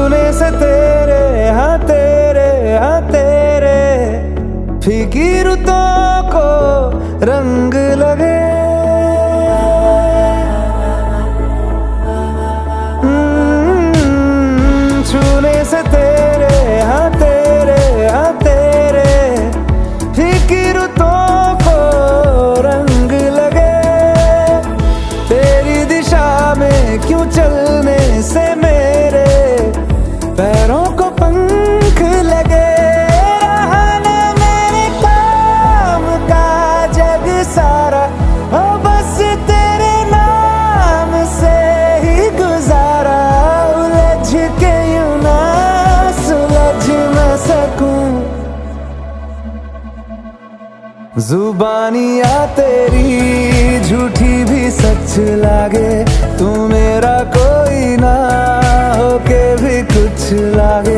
छूने से तेरे हाँ तेरे फीकी रुतों को रंग लगे। छूने से तेरे हाँ तेरे फीकी रुतों को रंग लगे। तेरी दिशा में क्यों चलने से मेरे पैरों को पंख लगे। रहा न मेरे काम का जग सारा, हो बस तेरे नाम से ही गुजारा। उलझ के यूं ना सुलझ न सकूं, जुबानियाँ तेरी झूठी भी सच लागे। तू मेरा कोई ना होके भी कुछ लागे।